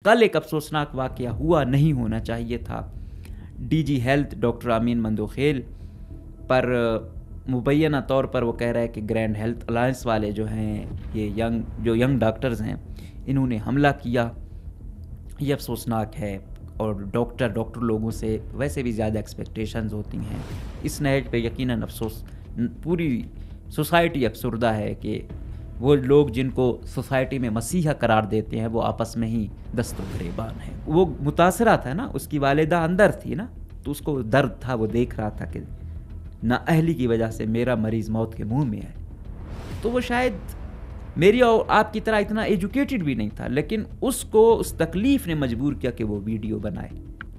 کل ایک افسوسناک واقعہ ہوا، نہیں ہونا چاہیے تھا۔ ڈی جی ہیلتھ ڈاکٹر امین مندوخیل پر مبینہ طور پر وہ کہہ رہا ہے کہ گرینڈ ہیلتھ الائنس والے جو ہیں، یہ ینگ ڈاکٹرز ہیں، انہوں نے حملہ کیا۔ یہ افسوسناک ہے، اور ڈاکٹر لوگوں سے ویسے بھی زیادہ ایکسپیکٹیشنز ہوتی ہیں۔ اس نہج پہ یقیناً افسوس، پوری سوسائٹی افسردہ ہے کہ وہ لوگ جن کو سوسائٹی میں مسیحا قرار دیتے ہیں وہ آپس میں ہی دست و گریبان ہیں۔ وہ متاثرہ تھا نا، اس کی والدہ اندر تھی نا، تو اس کو درد تھا، وہ دیکھ رہا تھا کہ نااہلی کی وجہ سے میرا مریض موت کے منہ میں ہے۔ تو وہ شاید میری اور آپ کی طرح اتنا ایجوکیٹڈ بھی نہیں تھا، لیکن اس کو اس تکلیف نے مجبور کیا کہ وہ ویڈیو بنائے۔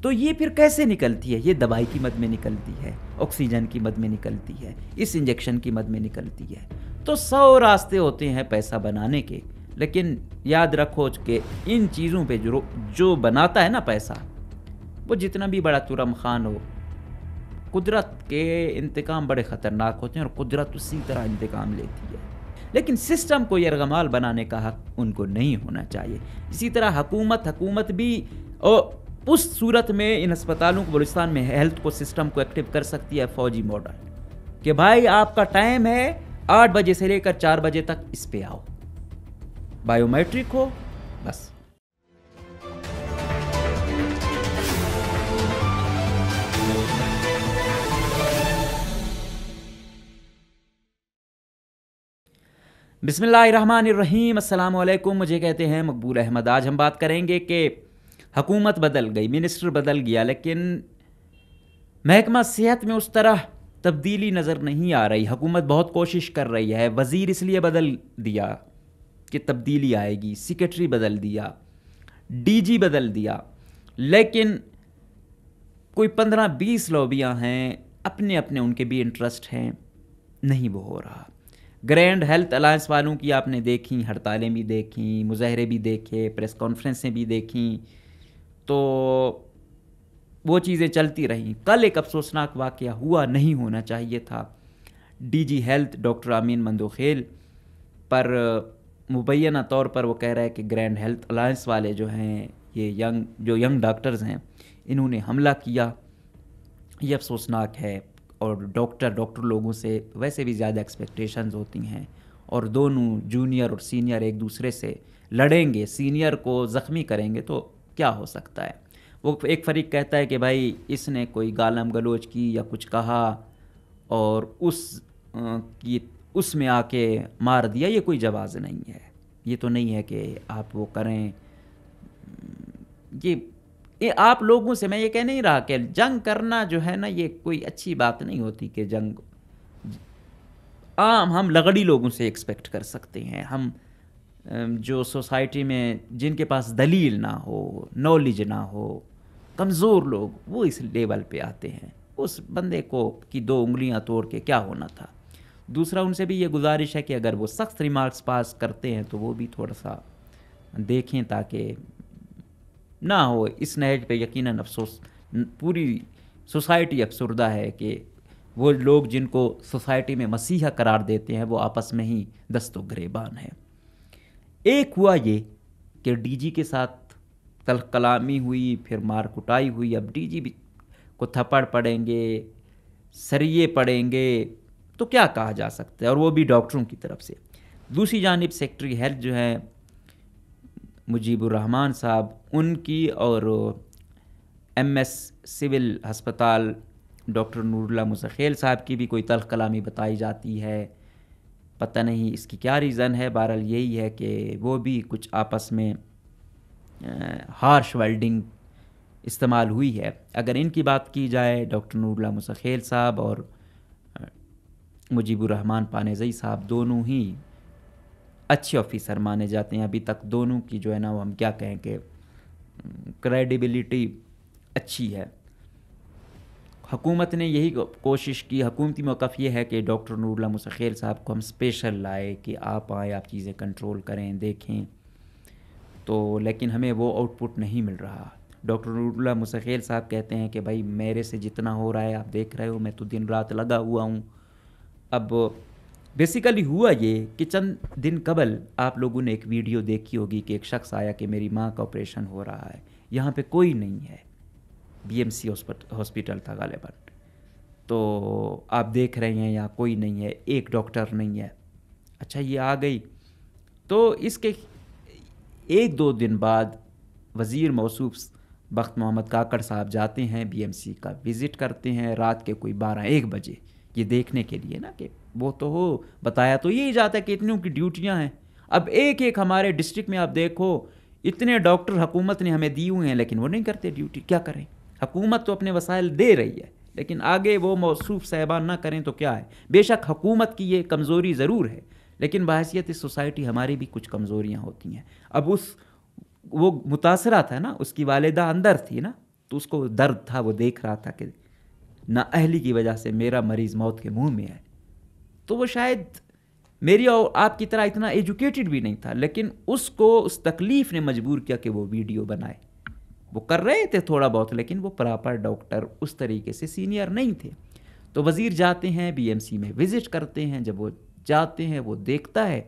تو یہ پھر کیسے نکلتی ہے؟ یہ دوائی کی مد میں نکلتی ہے، آکسیجن کی مد میں نکلتی ہے، اس انجیکشن کی مد میں نکلتی ہے۔ تو 100 راستے ہوتے ہیں پیسہ بنانے کے، لیکن یاد رکھو کہ ان چیزوں پہ جو بناتا ہے نا پیسہ، وہ جتنا بھی بڑا ترم خان ہو، قدرت کے انتقام بڑے خطرناک ہوتے ہیں، اور قدرت اسی طرح انتقام لیتی ہے۔ لیکن سسٹم کو یرغمال بنانے کا حق ان کو نہیں ہونا چاہیے۔ اسی طرح حکومت بھی اس صورت میں ان ہسپتالوں کو، بلوچستان میں ہیلتھ کو، سسٹم کو ایکٹیو کر سکتی ہے فوجی ماڈل، کہ بھائی آپ کا ٹائم ہے 8 بجے سے لے کر 4 بجے تک، اس پہ آؤ، بائیو میٹرک ہو، بس۔ بسم اللہ الرحمن الرحیم، السلام علیکم، مجھے کہتے ہیں مقبول احمد۔ آج ہم بات کریں گے کہ حکومت بدل گئی، منسٹر بدل گیا، لیکن محکمہ صحت میں اس طرح تبدیلی نظر نہیں آ رہی۔ حکومت بہت کوشش کر رہی ہے، وزیر اس لیے بدل دیا کہ تبدیلی آئے گی، سیکرٹری بدل دیا، ڈی جی بدل دیا، لیکن کوئی 15-20 لوبیاں ہیں، اپنے ان کے بھی انٹرسٹ ہیں، نہیں وہ ہو رہا۔ گرینڈ ہیلتھ الائنس والوں کی آپ نے دیکھیں، ہڑتالیں بھی دیکھیں، مظاہرے بھی دیکھے، پریس کانفرنسیں بھی دیکھیں، تو وہ چیزیں چلتی رہیں۔ کل ایک افسوسناک واقعہ ہوا، نہیں ہونا چاہیے تھا۔ ڈی جی ہیلتھ ڈاکٹر امین مندوخیل پر مبینہ طور پر وہ کہہ رہا ہے کہ گرینڈ ہیلتھ الائنس والے جو ہیں، یہ ینگ ڈاکٹرز ہیں، انہوں نے حملہ کیا۔ یہ افسوسناک ہے، اور ڈاکٹر لوگوں سے ویسے بھی زیادہ ایکسپیکٹیشنز ہوتی ہیں، اور دونوں جونیئر اور سینئر ایک دوسرے سے لڑیں گے، سینئر کو زخمی کریں گے تو کیا ہو سکتا ہے۔ وہ ایک فریق کہتا ہے کہ بھائی اس نے کوئی گالم گلوچ کی یا کچھ کہا اور اس میں آ کے مار دیا، یہ کوئی جواز نہیں ہے، یہ تو نہیں ہے کہ آپ وہ کریں۔ یہ آپ لوگوں سے میں یہ کہہ نہیں رہا کہ جنگ کرنا جو ہے نا، یہ کوئی اچھی بات نہیں ہوتی کہ جنگ عام ہم لغڑی لوگوں سے ایکسپیکٹ کر سکتے ہیں۔ ہم جو سوسائٹی میں جن کے پاس دلیل نہ ہو، نالج نہ ہو، کمزور لوگ، وہ اس لیول پہ آتے ہیں۔ اس بندے کی 2 انگلیاں توڑ کے کیا ہونا تھا۔ دوسرا ان سے بھی یہ گزارش ہے کہ اگر وہ سخت ریمارکس پاس کرتے ہیں تو وہ بھی تھوڑا سا دیکھیں تاکہ نہ ہو۔ اس نہج پہ یقیناً افسوس، پوری سوسائٹی افسردہ ہے کہ وہ لوگ جن کو سوسائٹی میں مسیحا قرار دیتے ہیں وہ آپس میں ہی دست و گریبان ہیں۔ ایک ہوا یہ کہ ڈی جی کے ساتھ تلخ کلامی ہوئی، پھر مار کٹائی ہوئی، اب ڈی جی کو تھپڑ پڑیں گے، سریے پڑیں گے، تو کیا کہا جا سکتا ہے، اور وہ بھی ڈاکٹروں کی طرف سے۔ دوسری جانب سیکرٹری ہیلتھ جو ہیں مجیب الرحمان صاحب، ان کی اور ایم ایس سول ہسپتال ڈاکٹر نور اللہ مزخیل صاحب کی بھی کوئی تلخ کلامی بتائی جاتی ہے۔ پتہ نہیں اس کی کیا ریزن ہے، بہرحال یہی ہے کہ وہ بھی کچھ آپس میں ہارش ورڈنگ استعمال ہوئی ہے۔ اگر ان کی بات کی جائے، ڈاکٹر نور اللہ مزخیل صاحب اور مجیب الرحمان پانیزئی صاحب دونوں ہی اچھے آفیسر مانے جاتے ہیں۔ ابھی تک دونوں کی جو ہے نا، وہ ہم کیا کہیں کہ کریڈیبلٹی اچھی ہے۔ حکومت نے یہی کوشش کی، حکومتی موقف یہ ہے کہ ڈاکٹر نور اللہ مزخیل صاحب کو ہم اسپیشل لائے کہ آپ آئیں، آپ چیزیں کنٹرول کریں، دیکھیں، تو لیکن ہمیں وہ آؤٹ پٹ نہیں مل رہا۔ ڈاکٹر نور اللہ مزخیل صاحب کہتے ہیں کہ بھائی میرے سے جتنا ہو رہا ہے آپ دیکھ رہے ہو، میں تو دن رات لگا ہوا ہوں، اب بیسیکلی ہوا یہ کہ چند دن قبل آپ لوگوں نے ایک ویڈیو دیکھی ہوگی کہ ایک شخص آیا کہ میری ماں کا آپریشن ہو رہا ہے، یہاں پہ کوئی نہیں ہے، بی ایم سی ہاسپٹل تھا غالباً، تو آپ دیکھ رہے ہیں یہاں کوئی نہیں ہے، ایک ڈاکٹر نہیں ہے. اچھا یہ آ گئی تو اس کے ایک دو دن بعد وزیر موصوف بخت محمد کاکڑ صاحب جاتے ہیں بی ایم سی کا وزٹ کرتے ہیں رات کے کوئی 12-1 بجے، یہ دیکھنے کے لیے نا کہ وہ تو ہو، بتایا تو یہی جاتا ہے کہ اتنوں کی ڈیوٹیاں ہیں. اب ایک ایک ہمارے ڈسٹرکٹ میں آپ دیکھو اتنے ڈاکٹر حکومت نے ہمیں دی ہوئے ہیں لیکن وہ نہیں کرتے ڈیوٹی. کیا کریں؟ حکومت تو اپنے وسائل دے رہی ہے لیکن آگے وہ موصوف صاحبان نہ کریں تو کیا ہے. بے شک حکومت کی یہ کمزوری ضرور ہے لیکن بحیثیت اس سوسائٹی ہماری بھی کچھ کمزوریاں ہوتی ہیں. اب وہ متاثرہ تھا نا، اس کی والدہ اندر تھی نا، تو اس کو درد تھا، وہ دیکھ رہا تھا کہ نااہلی کی وجہ سے میرا مریض موت کے منہ میں ہے. تو وہ شاید میری اور آپ کی طرح اتنا ایجوکیٹڈ بھی نہیں تھا لیکن اس کو اس تکلیف نے مجبور کیا کہ وہ ویڈیو بنائے. وہ کر رہے تھے تھوڑا بہت لیکن وہ پراپر ڈاکٹر اس طریقے سے سینئر نہیں تھے. تو وزیر جاتے ہیں بی ایم سی میں وزٹ کرتے ہیں. جب وہ جاتے ہیں وہ دیکھتا ہے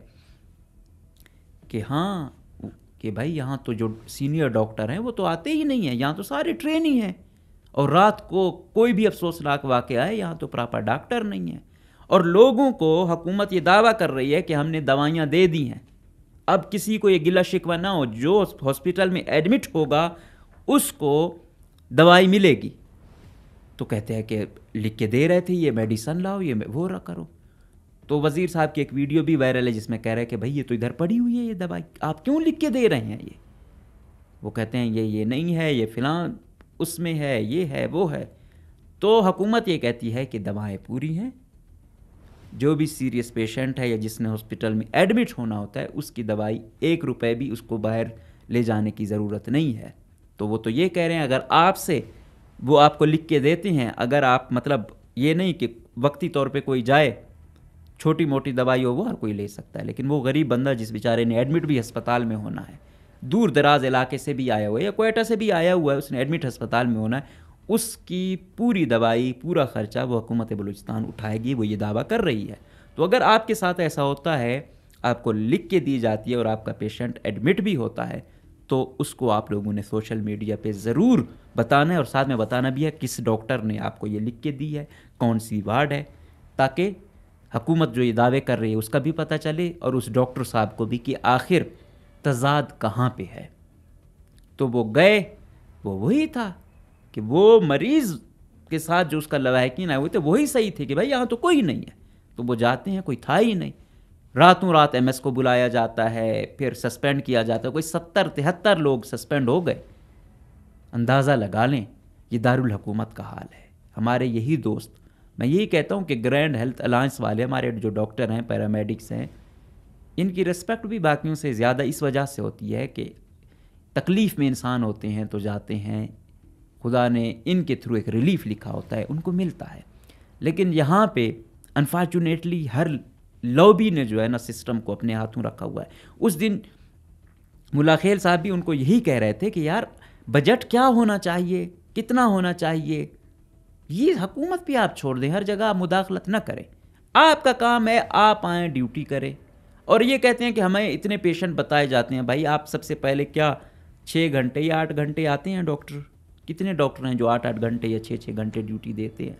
کہ ہاں کہ بھائی یہاں تو جو سینئر ڈاکٹر ہیں وہ تو آتے ہی نہیں ہیں، یہاں تو سارے ٹرین ہی ہیں، اور رات کو کوئی بھی افسوسناک واقعہ ہے یہاں تو پراپر ڈاکٹر نہیں ہیں. اور لوگوں کو حکومت یہ دعویٰ کر رہی ہے کہ ہم نے دوائیاں دے دی ہیں. اب کسی کو یہ گلہ شکوہ نہ ہو، جو ہاسپٹل میں ایڈمٹ ہوگا اس کو دوائی ملے گی. تو کہتے ہیں کہ لکھ کے دے رہے تھے یہ میڈیسن لاؤ، یہ وہ رہا کرو. تو وزیر صاحب کی ایک ویڈیو بھی وائرل ہے جس میں کہہ رہے ہیں کہ بھائی یہ تو ادھر پڑی ہوئی ہے یہ دوائی، آپ کیوں لکھ کے دے رہے ہیں یہ؟ وہ کہتے ہیں یہ نہیں ہے، یہ فلاں اس میں ہے، یہ ہے وہ ہے. تو حکومت یہ کہتی ہے کہ دوائیں پوری ہیں، جو بھی سیریس پیشنٹ ہے یا جس نے ہاسپٹل میں ایڈمٹ ہونا ہوتا ہے اس کی دوائی 1 روپے بھی اس کو باہر لے جانے کی ضرورت نہیں ہے. تو وہ تو یہ کہہ رہے ہیں اگر آپ سے وہ آپ کو لکھ کے دیتے ہیں، اگر آپ مطلب یہ نہیں کہ وقتی طور پہ کوئی جائے چھوٹی موٹی دوائی ہو وہ ہر کوئی لے سکتا ہے، لیکن وہ غریب بندہ جس بیچارے نے ایڈمٹ بھی ہسپتال میں ہونا ہے، دور دراز علاقے سے بھی آیا ہوا ہے یا کوئٹہ سے بھی آیا ہوا ہے، اس نے ایڈمٹ ہسپتال میں ہونا ہے، اس کی پوری دوائی پورا خرچہ وہ حکومت بلوچستان اٹھائے گی، وہ یہ دعویٰ کر رہی ہے. تو اگر آپ کے ساتھ ایسا ہوتا ہے، آپ کو لکھ کے دی جاتی ہے اور آپ کا پیشنٹ ایڈمٹ بھی ہوتا ہے تو اس کو آپ لوگوں نے سوشل میڈیا پہ ضرور بتانا ہے اور ساتھ میں بتانا بھی ہے کس ڈاکٹر نے آپ کو یہ لکھ کے دی ہے، کون سی وارڈ ہے، تاکہ حکومت جو یہ دعوے کر رہی ہے اس کا بھی پتہ چلے اور اس ڈاکٹر صاحب کو بھی کہ آخر تضاد کہاں پہ ہے. تو وہ گئے، وہ وہی تھا کہ وہ مریض کے ساتھ جو اس کا لواحقین آئے ہوئے تھے وہی صحیح تھے کہ بھائی یہاں تو کوئی نہیں ہے. تو وہ جاتے ہیں، کوئی تھا ہی نہیں. راتوں رات ایم ایس کو بلایا جاتا ہے، پھر سسپینڈ کیا جاتا ہے، کوئی 70-73 لوگ سسپینڈ ہو گئے. اندازہ لگا لیں یہ دارالحکومت کا حال ہے. ہمارے یہی دوست، میں یہی کہتا ہوں کہ گرینڈ ہیلتھ الائنس والے ہمارے جو ڈاکٹر ہیں، پیرامیڈکس ہیں، ان کی رسپیکٹ بھی باقیوں سے زیادہ اس وجہ سے ہوتی ہے کہ تکلیف میں انسان ہوتے ہیں تو جاتے ہیں، خدا نے ان کے تھرو ایک ریلیف لکھا ہوتا ہے، ان کو ملتا ہے. لیکن یہاں پہ انفارچونیٹلی ہر لابی نے جو ہے نا سسٹم کو اپنے ہاتھوں رکھا ہوا ہے. اس دن ملا خیل صاحب بھی ان کو یہی کہہ رہے تھے کہ یار بجٹ کیا ہونا چاہیے، کتنا ہونا چاہیے، یہ حکومت پہ آپ چھوڑ دیں، ہر جگہ آپ مداخلت نہ کریں. آپ کا کام ہے آپ آئیں ڈیوٹی کریں. اور یہ کہتے ہیں کہ ہمیں اتنے پیشنٹ بتائے جاتے ہیں. بھائی آپ سب سے پہلے کیا 6 گھنٹے یا 8 گھنٹے آتے ہیں ڈاکٹر؟ کتنے ڈاکٹر ہیں جو 8 گھنٹے یا 6 گھنٹے ڈیوٹی دیتے ہیں؟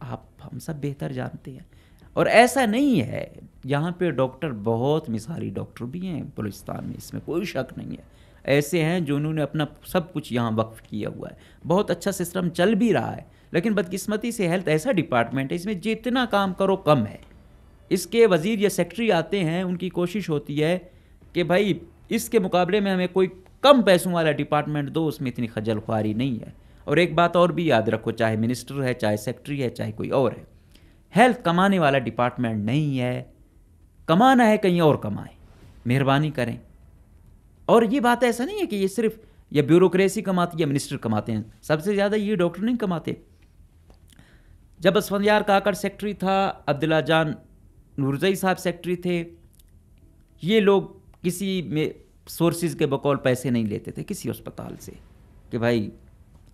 آپ ہم سب بہتر جانتے ہیں. اور ایسا نہیں ہے، یہاں پہ ڈاکٹر بہت مثالی ڈاکٹر بھی ہیں بلوچستان میں، اس میں کوئی شک نہیں ہے. ایسے ہیں جو انہوں نے اپنا سب کچھ یہاں وقف کیا ہوا ہے، بہت اچھا سسٹم چل بھی رہا ہے. لیکن بدقسمتی سے ہیلتھ ایسا ڈپارٹمنٹ ہے اس میں جتنا کام کرو کم ہے. اس کے وزیر یا سیکٹری آتے ہیں، ان کی کوشش ہوتی ہے کہ بھائی اس کے مقابلے میں ہمیں کوئی کم پیسوں والا ڈپارٹمنٹ دو، اس میں اتنی خجل خواری نہیں ہے. اور ایک بات اور بھی یاد رکھو، چاہے منسٹر ہے، چاہے سیکٹری ہے، چاہے کوئی اور ہے، ہیلتھ کمانے والا ڈپارٹمنٹ نہیں ہے. کمانا ہے کہیں اور کمائیں، مہربانی کریں. اور یہ بات ایسا نہیں ہے کہ یہ صرف یا بیوروکریسی کماتی ہے یا منسٹر کماتے ہیں، سب سے زیادہ یہ ڈاکٹر نہیں کماتے. جب اسفندیار کاکڑ سیکٹری تھا، عبداللہ جان نورزئی صاحب سیکٹری تھے، یہ لوگ کسی میں سورسز کے بقول پیسے نہیں لیتے تھے کسی اسپتال سے کہ بھائی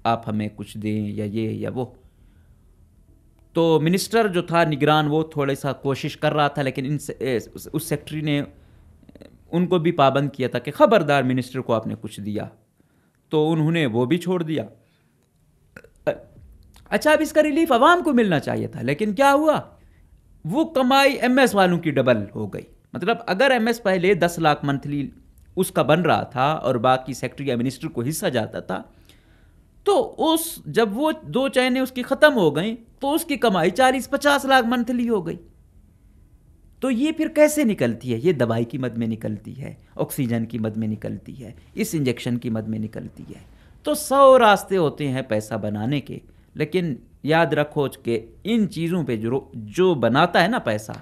آپ ہمیں کچھ دیں یا یہ یا وہ. تو منسٹر جو تھا نگران وہ تھوڑا سا کوشش کر رہا تھا، لیکن اس سیکٹری نے ان کو بھی پابند کیا تھا کہ خبردار منسٹر کو آپ نے کچھ دیا، تو انہوں نے وہ بھی چھوڑ دیا. اچھا اب اس کا ریلیف عوام کو ملنا چاہیے تھا، لیکن کیا ہوا، وہ کمائی ایم ایس والوں کی ڈبل ہو گئی. مطلب اگر ایم ایس پہلے 10 لاکھ منتھلی اس کا بن رہا تھا اور باقی سیکٹری یا منسٹر کو حصہ جاتا تھا، تو جب وہ 2 چینیں اس کی ختم ہو گئیں تو اس کی کمائی 40-50 لاکھ منتھلی ہو گئی. تو یہ پھر کیسے نکلتی ہے؟ یہ دوائی کی مد میں نکلتی ہے، آکسیجن کی مد میں نکلتی ہے، اس انجیکشن کی مد میں نکلتی ہے. تو 100 راستے ہوتے ہیں پیسہ بنانے کے، لیکن یاد رکھو کہ ان چیزوں پہ جو بناتا ہے نا پیسہ،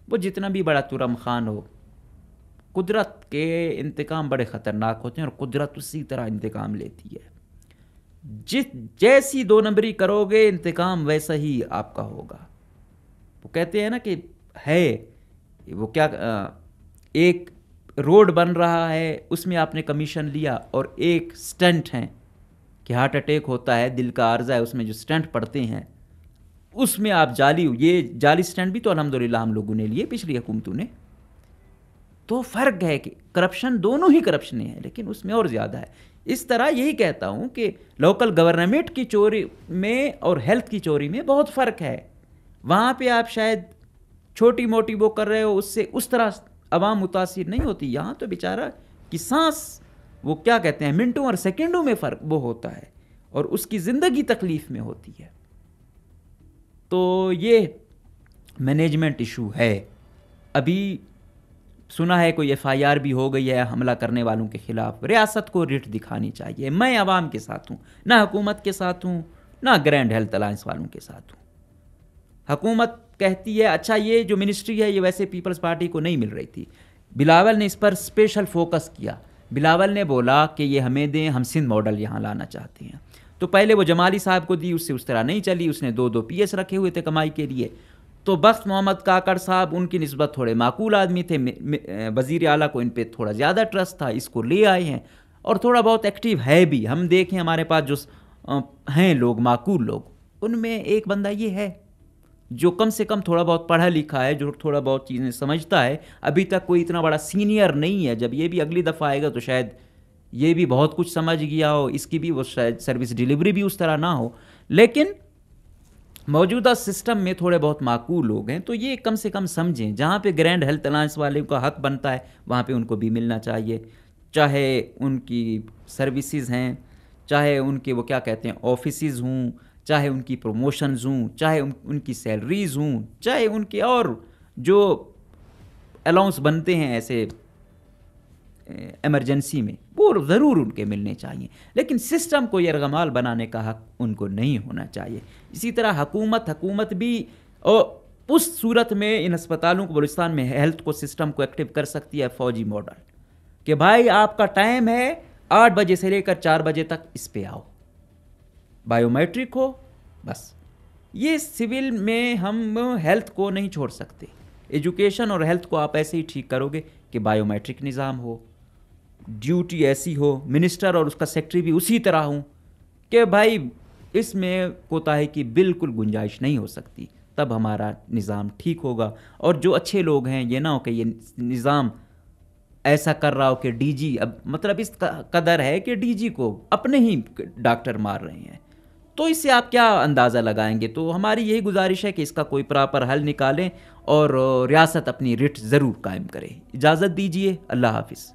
وہ جتنا بھی بڑا ترم خان ہو، قدرت کے انتقام بڑے خطرناک ہوتے ہیں اور قدرت اسی طرح انتقام لیتی ہے. جیسی 2 نمبری کرو گے انتقام ویسا ہی آپ کا ہوگا. وہ کہتے ہیں نا کہ وہ کیا، ایک روڈ بن رہا ہے اس میں آپ نے کمیشن لیا، اور ایک سٹنٹ ہے کہ ہارٹ اٹیک ہوتا ہے، دل کا عارضہ ہے، اس میں جو سٹنٹ پڑتے ہیں اس میں آپ یہ جعلی سٹنٹ بھی تو الحمدللہ ہم لوگوں نے لیے پچھلی حکومتوں نے. تو فرق ہے کہ کرپشن دونوں ہی کرپشن ہیں، لیکن اس میں اور زیادہ ہے. اس طرح یہی کہتا ہوں کہ لوکل گورنمنٹ کی چوری میں اور ہیلتھ کی چوری میں بہت فرق ہے. وہاں پہ آپ شاید چھوٹی موٹی وہ کر رہے ہو، اس سے اس طرح عوام متاثر نہیں ہوتی. یہاں تو بیچارہ کی سانس، وہ کیا کہتے ہیں، منٹوں اور سیکنڈوں میں فرق وہ ہوتا ہے، اور اس کی زندگی تکلیف میں ہوتی ہے. تو یہ مینجمنٹ ایشو ہے. ابھی سنا ہے کوئی FIR بھی ہو گئی ہے حملہ کرنے والوں کے خلاف. ریاست کو رٹ دکھانی چاہیے. میں عوام کے ساتھ ہوں، نہ حکومت کے ساتھ ہوں، نہ گرینڈ ہیلتھ الائنس والوں کے ساتھ ہوں. حکومت کہتی ہے اچھا یہ جو منسٹری ہے یہ ویسے پیپلز پارٹی کو نہیں مل رہی تھی. بلاول نے اس پر اسپیشل فوکس کیا. بلاول نے بولا کہ یہ ہمیں دیں، ہم سندھ ماڈل یہاں لانا چاہتے ہیں. تو پہلے وہ جمالی صاحب کو دی، اس سے اس طرح نہیں چلی. اس نے 2 PS رکھے ہوئے تھے کمائی کے لیے. تو بخت محمد کاکڑ صاحب ان کی نسبت تھوڑے معقول آدمی تھے، وزیر اعلیٰ کو ان پہ تھوڑا زیادہ ٹرسٹ تھا، اس کو لے آئے ہیں، اور تھوڑا بہت ایکٹیو ہے بھی. ہم دیکھیں ہمارے پاس جو ہیں لوگ معقول لوگ، ان میں ایک بندہ یہ ہے جو کم سے کم تھوڑا بہت پڑھا لکھا ہے، جو تھوڑا بہت چیزیں سمجھتا ہے. ابھی تک کوئی اتنا بڑا سینئر نہیں ہے. جب یہ بھی اگلی دفعہ آئے گا تو شاید یہ بھی بہت کچھ سمجھ گیا ہو، اس کی بھی وہ شاید سروس ڈیلیوری بھی اس طرح نہ ہو، لیکن موجودہ سسٹم میں تھوڑے بہت معقول لوگ ہیں. تو یہ کم سے کم سمجھیں، جہاں پہ گرینڈ ہیلتھ الائنس والے کا حق بنتا ہے وہاں پہ ان کو بھی ملنا چاہیے، چاہے ان کی سروسز ہیں، چاہے ان کے وہ کیا کہتے ہیں آفیسز ہوں، چاہے ان کی پروموشنز ہوں، چاہے ان کی سیلریز ہوں، چاہے ان کے اور جو الاؤنس بنتے ہیں ایسے ایمرجنسی میں، وہ ضرور ان کے ملنے چاہیے. لیکن سسٹم کو یرغمال بنانے کا حق ان کو نہیں ہونا چاہیے. اسی طرح حکومت بھی اس صورت میں ان ہسپتالوں کو، بلوچستان میں ہیلتھ کو سسٹم کو ایکٹیو کر سکتی ہے فوجی ماڈل، کہ بھائی آپ کا ٹائم ہے 8 بجے سے لے کر 4 بجے تک، اس پہ آؤ، بائیو میٹرک ہو بس. یہ سول میں ہم ہیلتھ کو نہیں چھوڑ سکتے. ایجوکیشن اور ہیلتھ کو آپ ایسے ہی ٹھیک کرو گے کہ بائیو میٹرک نظام ہو، ڈیوٹی ایسی ہو، منسٹر اور اس کا سیکٹری بھی اسی طرح ہوں کہ بھائی اس میں کوتاہی کی بالکل گنجائش نہیں ہو سکتی. تب ہمارا نظام ٹھیک ہوگا. اور جو اچھے لوگ ہیں، یہ نہ ہو کہ یہ نظام ایسا کر رہا ہو کہ ڈی جی، اب مطلب اس قدر ہے کہ ڈی جی کو اپنے ہی ڈاکٹر مار رہے ہیں. تو اس سے آپ کیا اندازہ لگائیں گے؟ تو ہماری یہی گزارش ہے کہ اس کا کوئی پراپر حل نکالیں اور ریاست اپنی رٹ ضرور قائم کرے. اجازت دیجیے، اللہ حافظ.